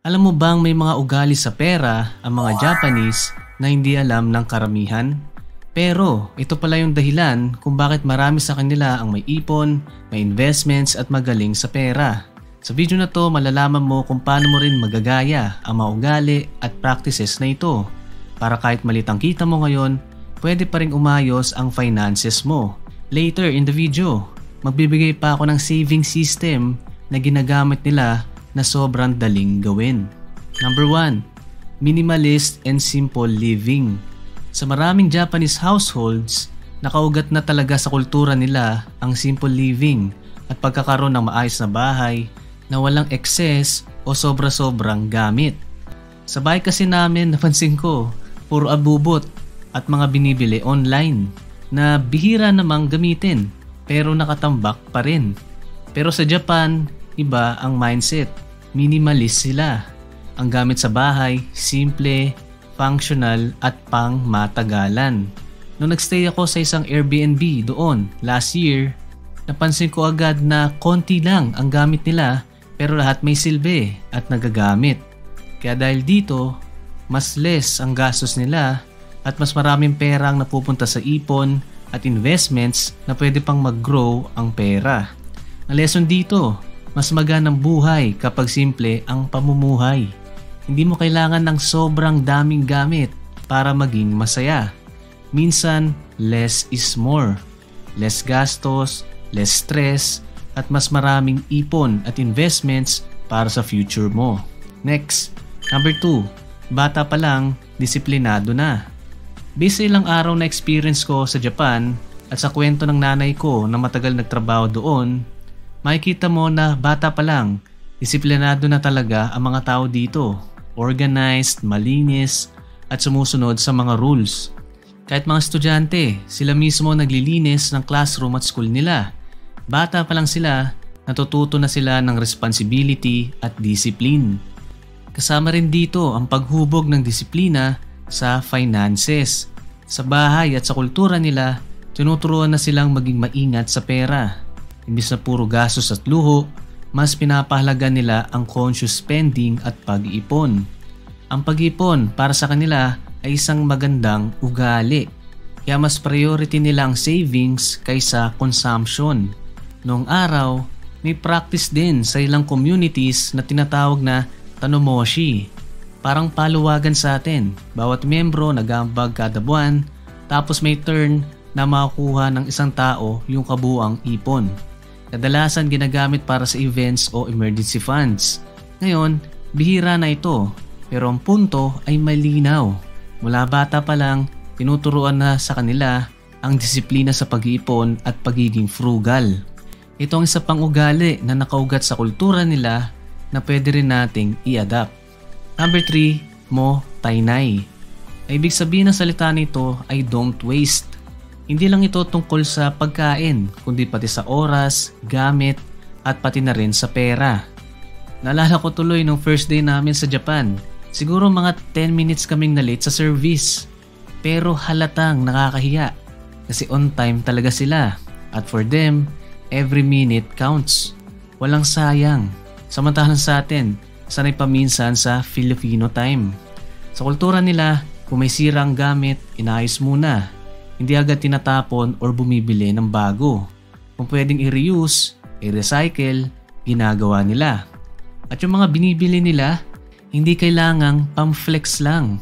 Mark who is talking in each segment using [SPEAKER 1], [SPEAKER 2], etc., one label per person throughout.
[SPEAKER 1] Alam mo bang may mga ugali sa pera ang mga Japanese na hindi alam ng karamihan? Pero ito pala yung dahilan kung bakit marami sa kanila ang may ipon, may investments at magaling sa pera. Sa video na to malalaman mo kung paano mo rin magagaya ang mga ugali at practices na ito para kahit malit ang kita mo ngayon, pwede pa rin umayos ang finances mo. Later in the video, magbibigay pa ako ng saving system na ginagamit nila na sobrang daling gawin. Number 1. Minimalist and simple living. Sa maraming Japanese households, nakaugat na talaga sa kultura nila ang simple living at pagkakaroon ng maayos na bahay na walang excess o sobra-sobrang gamit. Sa bahay kasi namin napansin ko, puro abubot at mga binibili online na bihira namang gamitin pero nakatambak pa rin. Pero sa Japan, iba ang mindset. Minimalist sila. Ang gamit sa bahay, simple, functional at pang matagalan. Nung nagstay ako sa isang Airbnb doon last year, napansin ko agad na konti lang ang gamit nila pero lahat may silbi at nagagamit. Kaya dahil dito, mas less ang gastos nila at mas maraming pera ang napupunta sa ipon at investments na pwede pang mag-grow ang pera. Ang lesson dito, mas maganang buhay kapag simple ang pamumuhay. Hindi mo kailangan ng sobrang daming gamit para maging masaya. Minsan, less is more. Less gastos, less stress, at mas maraming ipon at investments para sa future mo. Next, number 2. Bata pa lang, disiplinado na. Based sa ilang araw na experience ko sa Japan at sa kwento ng nanay ko na matagal nagtrabaho doon, makikita mo na bata pa lang, disiplinado na talaga ang mga tao dito. Organized, malinis, at sumusunod sa mga rules. Kahit mga estudyante, sila mismo naglilinis ng classroom at school nila. Bata pa lang sila, natututo na sila ng responsibility at discipline. Kasama rin dito ang paghubog ng disiplina sa finances. Sa bahay at sa kultura nila, tinuturuan na silang maging maingat sa pera. Imbis na puro gastos at luho, mas pinapahalaga nila ang conscious spending at pag-iipon. Ang pag-iipon para sa kanila ay isang magandang ugali. Kaya mas priority nila ang savings kaysa consumption. Noong araw, may practice din sa ilang communities na tinatawag na Tanomoshi. Parang paluwagan sa atin. Bawat miyembro nag-aambag kada buwan, tapos may turn na makukuha ng isang tao yung kabuuang ipon. Kadalasan ginagamit para sa events o emergency funds. Ngayon, bihira na ito, pero ang punto ay malinaw. Mula bata pa lang, tinuturuan na sa kanila ang disiplina sa pag-iipon at pagiging frugal. Ito ang isa pang ugali na nakaugat sa kultura nila na pwede rin nating i-adapt. Number 3, mo tainay. Ibig sabihin ng salita nito ay don't waste. Hindi lang ito tungkol sa pagkain, kundi pati sa oras, gamit, at pati na rin sa pera. Naalala ko tuloy nung first day namin sa Japan. Siguro mga 10 minutes kaming na-late sa service. Pero halatang nakakahiya kasi on time talaga sila. At for them, every minute counts. Walang sayang. Samantalang sa atin, sanay pa minsan sa Filipino time. Sa kultura nila, kung may sira ang gamit, inaayos muna. Hindi agad tinatapon or bumibili ng bago. Kung pwedeng i-reuse, i-recycle, ginagawa nila. At yung mga binibili nila, hindi kailangang pam-flex lang,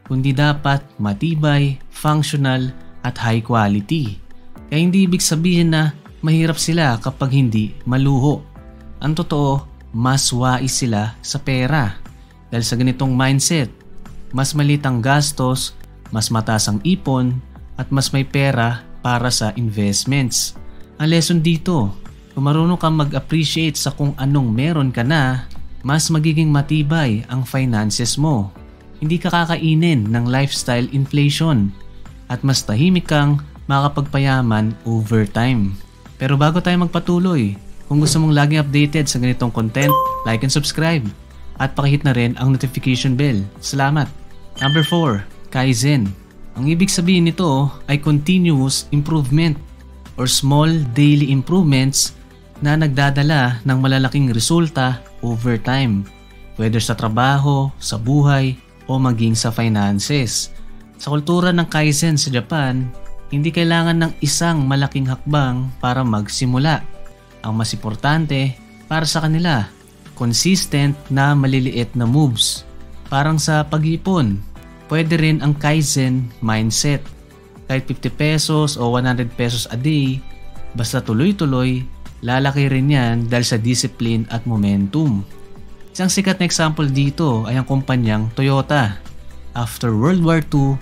[SPEAKER 1] kundi dapat matibay, functional, at high quality. Kaya hindi ibig sabihin na mahirap sila kapag hindi maluho. Ang totoo, mas wais sila sa pera. Dahil sa ganitong mindset, mas maliit ang gastos, mas mataas ang ipon, at mas may pera para sa investments. Ang lesson dito, kung marunong kang mag-appreciate sa kung anong meron ka na, mas magiging matibay ang finances mo. Hindi ka kakainin ng lifestyle inflation at mas tahimik kang makapagpayaman over time. Pero bago tayo magpatuloy, kung gusto mong laging updated sa ganitong content, like and subscribe at pakihit na rin ang notification bell. Salamat! Number 4, Kaizen. Ang ibig sabihin nito ay continuous improvement or small daily improvements na nagdadala ng malalaking resulta over time. whether sa trabaho, sa buhay, o maging sa finances. Sa kultura ng Kaizen sa Japan, hindi kailangan ng isang malaking hakbang para magsimula. Ang mas importante para sa kanila, consistent na maliliit na moves. Parang sa pag-ipon, pwede rin ang Kaizen mindset. Kahit 50 pesos o 100 pesos a day, basta tuloy-tuloy, lalaki rin yan dahil sa discipline at momentum. Isang sikat na example dito ay ang kumpanyang Toyota. After World War II,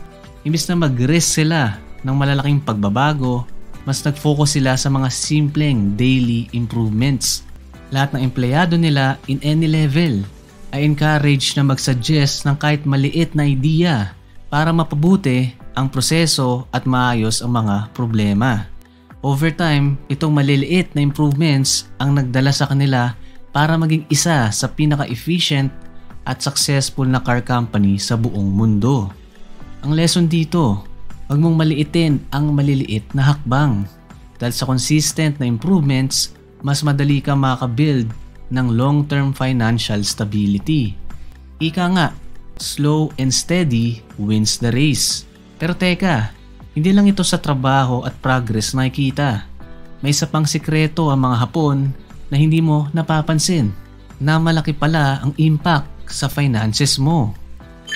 [SPEAKER 1] imbis na mag-risk sila ng malalaking pagbabago, mas nag-focus sila sa mga simpleng daily improvements. Lahat ng empleyado nila in any level ay encouraged na mag-suggest ng kahit maliit na idea para mapabuti ang proseso at maayos ang mga problema. Over time, itong maliliit na improvements ang nagdala sa kanila para maging isa sa pinaka-efficient at successful na car company sa buong mundo. Ang lesson dito, huwag mong maliitin ang maliliit na hakbang. Dahil sa consistent na improvements, mas madali kang makabuild ng long-term financial stability. Ika nga, slow and steady wins the race. Pero teka, hindi lang ito sa trabaho at progress nakikita. May isa pang sikreto ang mga Hapon na hindi mo napapansin, na malaki pala ang impact sa finances mo.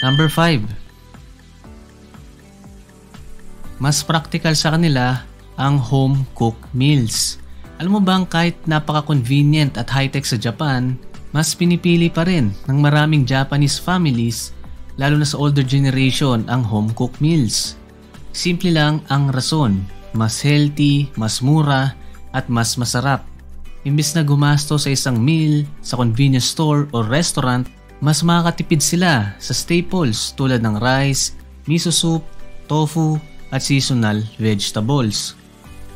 [SPEAKER 1] Number 5. Mas practical sa kanila ang home-cooked meals. Alam mo bang kahit napaka-convenient at high-tech sa Japan, mas pinipili pa rin ng maraming Japanese families, lalo na sa older generation, ang home-cooked meals. Simple lang ang rason, mas healthy, mas mura, at mas masarap. Imbis na gumasto sa isang meal sa convenience store o restaurant, mas makakatipid sila sa staples tulad ng rice, miso soup, tofu, at seasonal vegetables.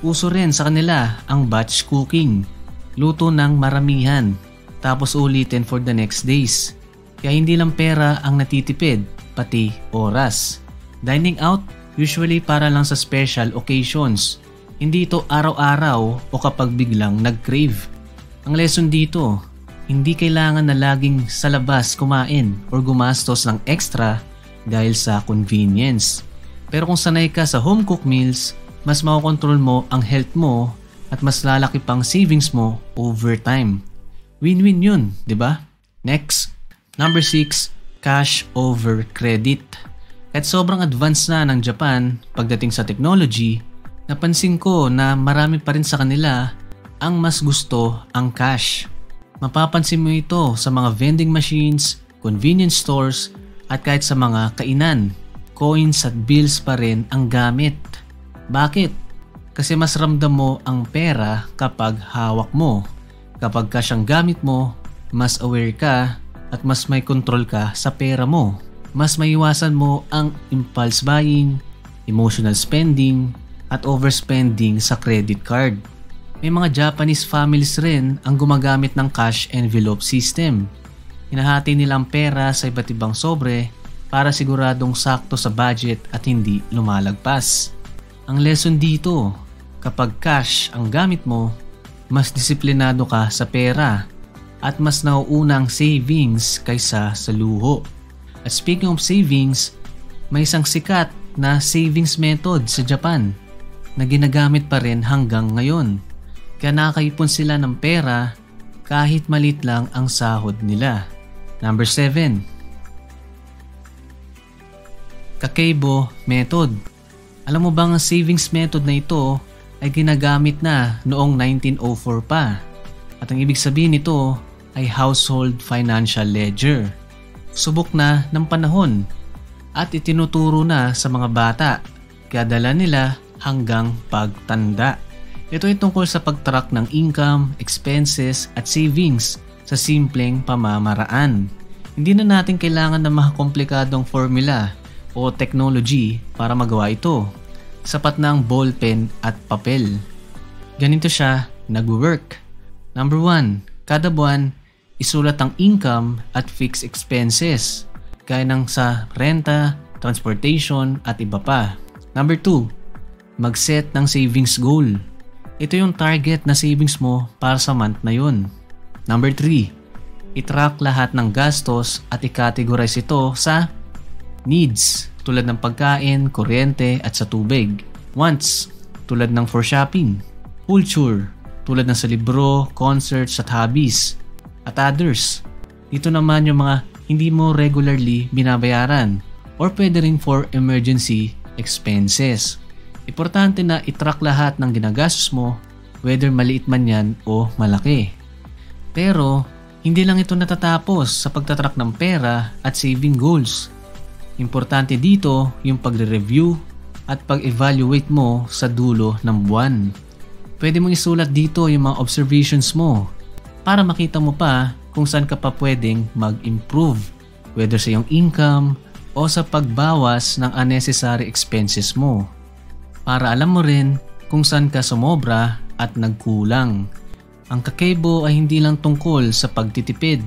[SPEAKER 1] Uso rin sa kanila ang batch cooking, luto ng maramihan, tapos ulitin for the next days. Kaya hindi lang pera ang natitipid, pati oras. Dining out, usually para lang sa special occasions. Hindi ito araw-araw o kapag biglang nag-crave. Ang lesson dito, hindi kailangan na laging sa labas kumain or gumastos ng extra dahil sa convenience. Pero kung sanay ka sa home-cooked meals, mas makokontrol mo ang health mo at mas lalaki pang savings mo over time. Win-win yun, di ba? Next, number 6, cash over credit. Kahit sobrang advanced na ng Japan pagdating sa technology, napansin ko na marami pa rin sa kanila ang mas gusto ang cash. Mapapansin mo ito sa mga vending machines, convenience stores, at kahit sa mga kainan. Coins at bills pa rin ang gamit. Bakit? Kasi mas ramdam mo ang pera kapag hawak mo. Kapag cash ang gamit mo, mas aware ka at mas may control ka sa pera mo. Mas maiwasan mo ang impulse buying, emotional spending, at overspending sa credit card. May mga Japanese families rin ang gumagamit ng cash envelope system. Hinahati nila ang pera sa iba't ibang sobre para siguradong sakto sa budget at hindi lumalagpas. Ang lesson dito, kapag cash ang gamit mo, mas disiplinado ka sa pera at mas nauuna ang savings kaysa sa luho. At speaking of savings, may isang sikat na savings method sa Japan na ginagamit pa rin hanggang ngayon. Kaya nakakaipon sila ng pera kahit malit lang ang sahod nila. Number 7. Kakeibo method. Alam mo bang ang savings method na ito ay ginagamit na noong 1904 pa? At ang ibig sabihin nito ay household financial ledger. Subok na ng panahon at itinuturo na sa mga bata, kaya dala nila hanggang pagtanda. Ito ay tungkol sa pag-track ng income, expenses at savings sa simpleng pamamaraan. Hindi na natin kailangan ng mga komplikadong formula o technology para magawa ito. Sapat na ang ballpen at papel. Ganito siya nag-work. Number 1, kada buwan, isulat ang income at fixed expenses, gaya ng sa renta, transportation at iba pa. Number 2, mag-set ng savings goal. Ito yung target na savings mo para sa month na yun. Number 3, I-track lahat ng gastos at i-categorize ito sa needs tulad ng pagkain, kuryente at sa tubig. Wants tulad ng for shopping. Culture tulad ng sa libro, concerts at hobbies. At others, dito naman yung mga hindi mo regularly binabayaran or pwede rin for emergency expenses. Importante na i-track lahat ng ginagastos mo, whether maliit man yan o malaki. Pero hindi lang ito natatapos sa pagtatrack ng pera at saving goals. Importante dito yung pagre-review at pag-evaluate mo sa dulo ng buwan. Pwede mong isulat dito yung mga observations mo para makita mo pa kung saan ka pa pwedeng mag-improve, whether sa iyong income o sa pagbawas ng unnecessary expenses mo. Para alam mo rin kung saan ka sumobra at nagkulang. Ang Kakeibo ay hindi lang tungkol sa pagtitipid,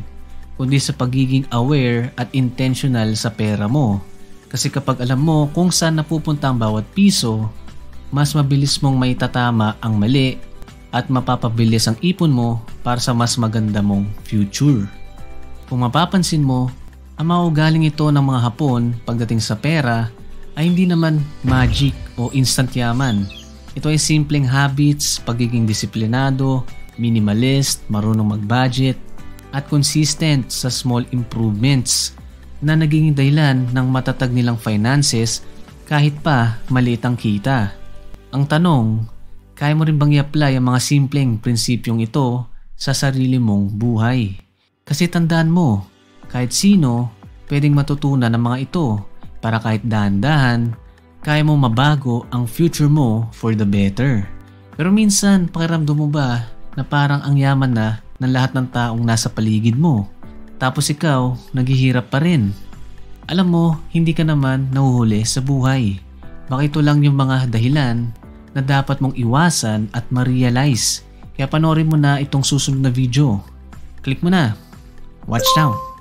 [SPEAKER 1] kundi sa pagiging aware at intentional sa pera mo. Kasi kapag alam mo kung saan napupunta ang bawat piso, mas mabilis mong maitatama ang mali at mapapabilis ang ipon mo para sa mas maganda mong future. Kung mapapansin mo, ang mga ugaling ito ng mga Hapon pagdating sa pera ay hindi naman magic o instant yaman. Ito ay simpleng habits, pagiging disiplinado, minimalist, marunong mag-budget, at consistent sa small improvements na naging dahilan ng matatag nilang finances kahit pa maliit ang kita. Ang tanong, kaya mo rin bang i-apply ang mga simpleng prinsipyong ito sa sarili mong buhay? Kasi tandaan mo, kahit sino pwedeng matutunan ng mga ito para kahit dahan-dahan, kaya mo mabago ang future mo for the better. Pero minsan, pakiramdam mo ba na parang ang yaman na ng lahat ng taong nasa paligid mo, tapos ikaw naghihirap pa rin? Alam mo, hindi ka naman nahuhuli sa buhay. Baka ito lang yung mga dahilan na dapat mong iwasan at ma-realize. Kaya panoorin mo na itong susunod na video. Click mo na. Watch now.